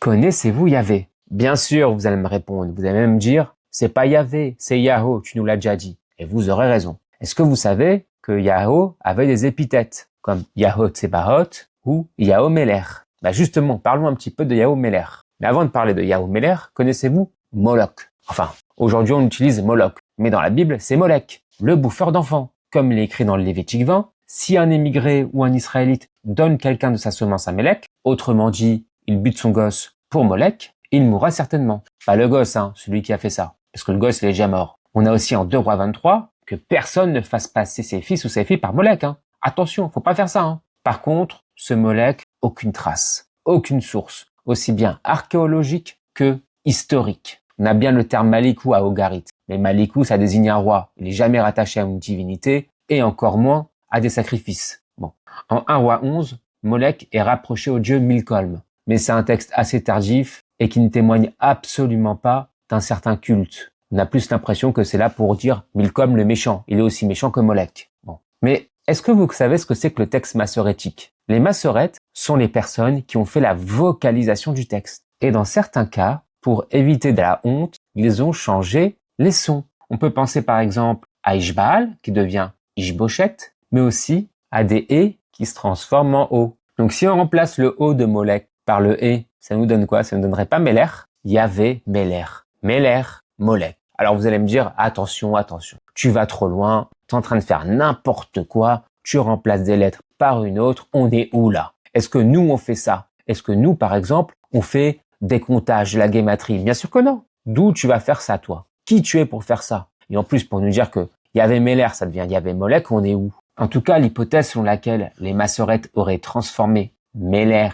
Connaissez-vous Yahvé? Bien sûr, vous allez me répondre. Vous allez même me dire, c'est pas Yahvé, c'est Yahoo, tu nous l'as déjà dit. Et vous aurez raison. Est-ce que vous savez que Yahoo avait des épithètes, comme Yahoo Tsebaot ou Yahoo Meler? Justement, parlons un petit peu de Yahoo Meler. Mais avant de parler de Yahoo Meler, connaissez-vous Moloch? Enfin, aujourd'hui on utilise Moloch, mais dans la Bible, c'est Molech, le bouffeur d'enfants. Comme il est écrit dans le Lévitique 20, si un émigré ou un Israélite donne quelqu'un de sa semence à Mélec, autrement dit, il bute son gosse pour Molech, il mourra certainement. Pas le gosse, celui qui a fait ça, parce que le gosse il est déjà mort. On a aussi en 2 Rois 23 que personne ne fasse passer ses fils ou ses filles par Molech. Attention, faut pas faire ça. Par contre, ce Molech, aucune trace, aucune source, aussi bien archéologique que historique. On a bien le terme Malikou à Ogarit, mais Malikou ça désigne un roi, il n'est jamais rattaché à une divinité, et encore moins à des sacrifices. Bon. En 1 Roi 11, Molech est rapproché au dieu Milcolm, mais c'est un texte assez tardif et qui ne témoigne absolument pas d'un certain culte. On a plus l'impression que c'est là pour dire Milcolm le méchant, il est aussi méchant que Molech. Bon. Mais est-ce que vous savez ce que c'est que le texte massorétique? Les massorètes sont les personnes qui ont fait la vocalisation du texte. Et dans certains cas, pour éviter de la honte, ils ont changé les sons. On peut penser par exemple à Ishbaal, qui devient Ishboshet, mais aussi à des « et » qui se transforment en « o ». Donc si on remplace le « o » de Molech par le « et », ça nous donne quoi? Ça ne donnerait pas Meler, Yahvé, Meler, Meler, Molech. Alors vous allez me dire, attention, attention, tu vas trop loin, tu es en train de faire n'importe quoi, tu remplaces des lettres par une autre, on est où là? Est-ce que nous on fait ça? Est-ce que nous par exemple, on fait des comptages, la guématrie? Bien sûr que non. D'où tu vas faire ça toi? Qui tu es pour faire ça? Et en plus pour nous dire que Yahvé Meler, ça devient Yahvé Molech, on est où? En tout cas, l'hypothèse selon laquelle les massorètes auraient transformé Meler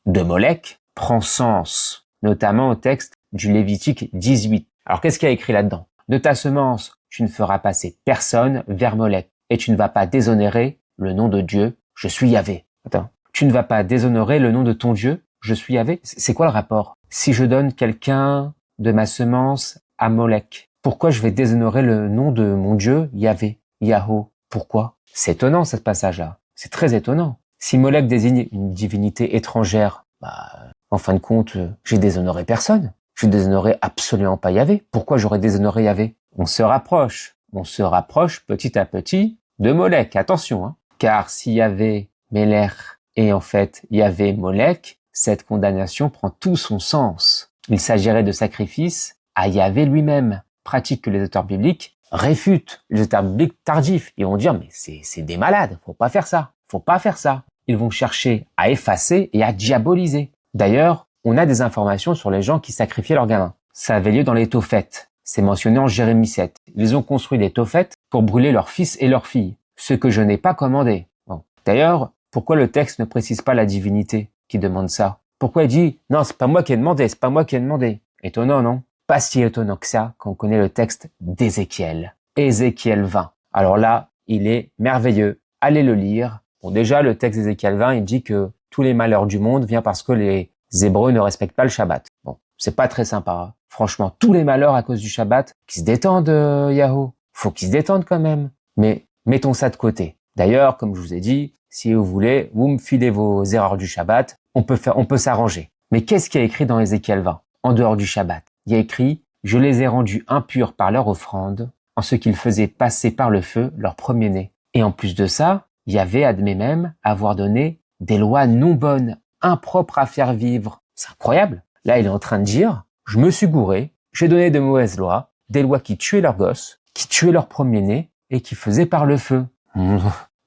de Molech prend sens, notamment au texte du Lévitique 18. Alors qu'est-ce qu'il y a écrit là-dedans? De ta semence, tu ne feras passer personne vers Molech, et tu ne vas pas déshonorer le nom de Dieu, je suis Yahvé. Attends, tu ne vas pas déshonorer le nom de ton Dieu, je suis Yahvé? C'est quoi le rapport? Si je donne quelqu'un de ma semence à Molech, pourquoi je vais déshonorer le nom de mon Dieu, Yahvé, Yahoo? Pourquoi? C'est étonnant, ce passage-là. C'est très étonnant. Si Molech désigne une divinité étrangère, en fin de compte, j'ai déshonoré personne. Je déshonorais absolument pas Yahvé. Pourquoi j'aurais déshonoré Yahvé? On se rapproche petit à petit de Molech. Attention, car si Yahvé Meler et en fait Yahvé Molech, cette condamnation prend tout son sens. Il s'agirait de sacrifices à Yahvé lui-même, pratique que les auteurs bibliques réfutent. Les auteurs bibliques tardifs, ils vont dire mais c'est des malades, faut pas faire ça, faut pas faire ça. Ils vont chercher à effacer et à diaboliser. D'ailleurs, on a des informations sur les gens qui sacrifiaient leurs gamins. Ça avait lieu dans les Tophètes. C'est mentionné en Jérémie 7. Ils ont construit des Tophètes pour brûler leurs fils et leurs filles. Ce que je n'ai pas commandé. Bon. D'ailleurs, pourquoi le texte ne précise pas la divinité qui demande ça? Pourquoi il dit « Non, c'est pas moi qui ai demandé, c'est pas moi qui ai demandé ». Étonnant, non? Pas si étonnant que ça quand on connaît le texte d'Ézéchiel. Ézéchiel 20. Alors là, il est merveilleux. Allez le lire. Bon, déjà, le texte d'Ézéchiel 20, il dit que tous les malheurs du monde viennent parce que les Hébreux ne respectent pas le Shabbat. Bon, c'est pas très sympa. Franchement, tous les malheurs à cause du Shabbat, qui se détendent, Yahoo. Faut qu'ils se détendent quand même. Mais mettons ça de côté. D'ailleurs, comme je vous ai dit, si vous voulez, vous me filez vos erreurs du Shabbat, on peut s'arranger. Mais qu'est-ce qu'il y a écrit dans Ézéchiel 20, en dehors du Shabbat? Il y a écrit « Je les ai rendus impurs par leur offrande, en ce qu'ils faisaient passer par le feu leur premier-né. » Et en plus de ça, Yahvé admet même avoir donné des lois non bonnes, impropres à faire vivre. C'est incroyable. Là, il est en train de dire, je me suis gouré, j'ai donné de mauvaises lois, des lois qui tuaient leurs gosses, qui tuaient leur premier-né et qui faisaient par le feu.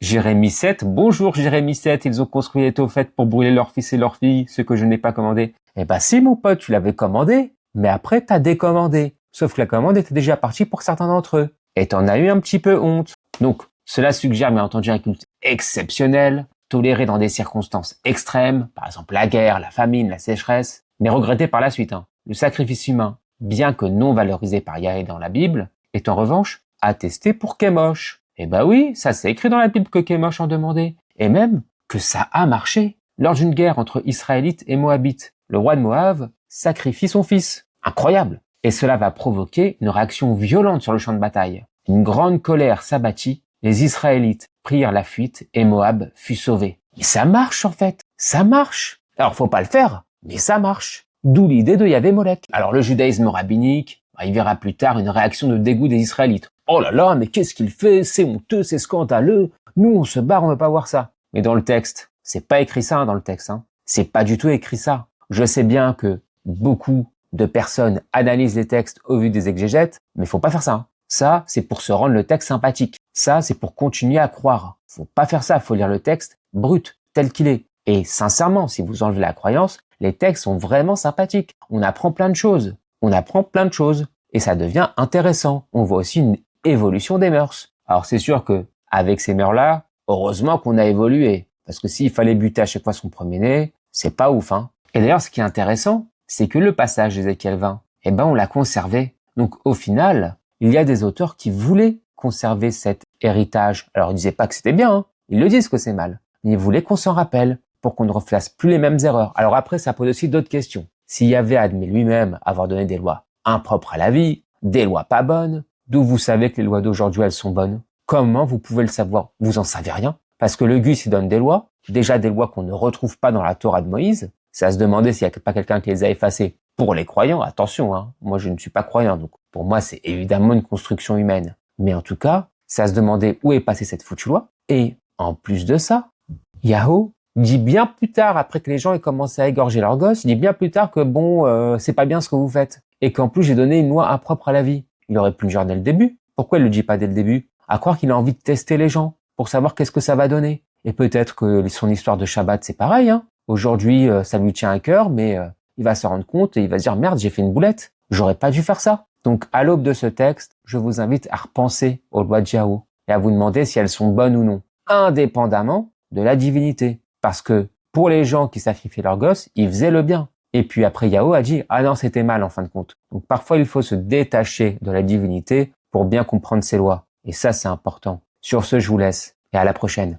Jérémie 7, bonjour Jérémie 7, ils ont construit les Tophètes pour brûler leurs fils et leurs filles, ce que je n'ai pas commandé. Eh ben si mon pote, tu l'avais commandé, mais après t'as décommandé. Sauf que la commande était déjà partie pour certains d'entre eux. Et t'en as eu un petit peu honte. Donc, cela suggère bien entendu un culte exceptionnel, toléré dans des circonstances extrêmes, par exemple la guerre, la famine, la sécheresse, mais regretté par la suite. Le sacrifice humain, bien que non valorisé par Yahvé dans la Bible, est en revanche attesté pour Kémosh. Eh ben oui, ça c'est écrit dans la Bible que Kémosh en demandait, et même que ça a marché. Lors d'une guerre entre Israélites et Moabites, le roi de Moab sacrifie son fils. Incroyable! Et cela va provoquer une réaction violente sur le champ de bataille. Une grande colère s'abattit, les Israélites prirent la fuite et Moab fut sauvé. Mais ça marche en fait, ça marche. Alors faut pas le faire, mais ça marche. D'où l'idée de Yahvé Molech. Alors le judaïsme rabbinique, il verra plus tard une réaction de dégoût des Israélites. Oh là là, mais qu'est-ce qu'il fait? C'est honteux, c'est scandaleux. Nous, on se barre, on veut pas voir ça. Mais dans le texte, c'est pas écrit ça dans le texte. C'est pas du tout écrit ça. Je sais bien que beaucoup de personnes analysent les textes au vu des exégètes, mais faut pas faire ça. Ça, c'est pour se rendre le texte sympathique. Ça, c'est pour continuer à croire. Faut pas faire ça, faut lire le texte brut, tel qu'il est. Et sincèrement, si vous enlevez la croyance, les textes sont vraiment sympathiques. On apprend plein de choses. On apprend plein de choses. Et ça devient intéressant. On voit aussi une évolution des mœurs. Alors c'est sûr que avec ces mœurs-là, heureusement qu'on a évolué. Parce que s'il fallait buter à chaque fois son premier-né, c'est pas ouf, Et d'ailleurs, ce qui est intéressant, c'est que le passage d'Ézéchiel 20, on l'a conservé. Donc au final, il y a des auteurs qui voulaient conserver cet héritage. Alors ils disaient pas que c'était bien, Ils le disent que c'est mal. Mais ils voulaient qu'on s'en rappelle pour qu'on ne refasse plus les mêmes erreurs. Alors après, ça pose aussi d'autres questions. S'il y avait admis lui-même avoir donné des lois impropres à la vie, des lois pas bonnes, d'où vous savez que les lois d'aujourd'hui, elles sont bonnes? Comment vous pouvez le savoir? Vous en savez rien. Parce que le Gus, il donne des lois, déjà des lois qu'on ne retrouve pas dans la Torah de Moïse. C'est à se demander s'il n'y a pas quelqu'un qui les a effacées. Pour les croyants, attention, moi je ne suis pas croyant, donc pour moi c'est évidemment une construction humaine. Mais en tout cas, c'est à se demander où est passée cette foutue loi. Et en plus de ça, Yahoo dit bien plus tard, après que les gens aient commencé à égorger leurs gosses, il dit bien plus tard que c'est pas bien ce que vous faites. Et qu'en plus j'ai donné une loi impropre à la vie. Il aurait pu le dire dès le début. Pourquoi il le dit pas dès le début? À croire qu'il a envie de tester les gens pour savoir qu'est-ce que ça va donner. Et peut-être que son histoire de Shabbat c'est pareil. Aujourd'hui ça lui tient à cœur, mais il va se rendre compte et il va se dire merde, j'ai fait une boulette. J'aurais pas dû faire ça. Donc à l'aube de ce texte, je vous invite à repenser aux lois de Yahoo et à vous demander si elles sont bonnes ou non, indépendamment de la divinité. Parce que pour les gens qui sacrifiaient leurs gosses, ils faisaient le bien. Et puis après, Yahoo a dit « Ah non, c'était mal en fin de compte ». Donc parfois, il faut se détacher de la divinité pour bien comprendre ses lois. Et ça, c'est important. Sur ce, je vous laisse et à la prochaine.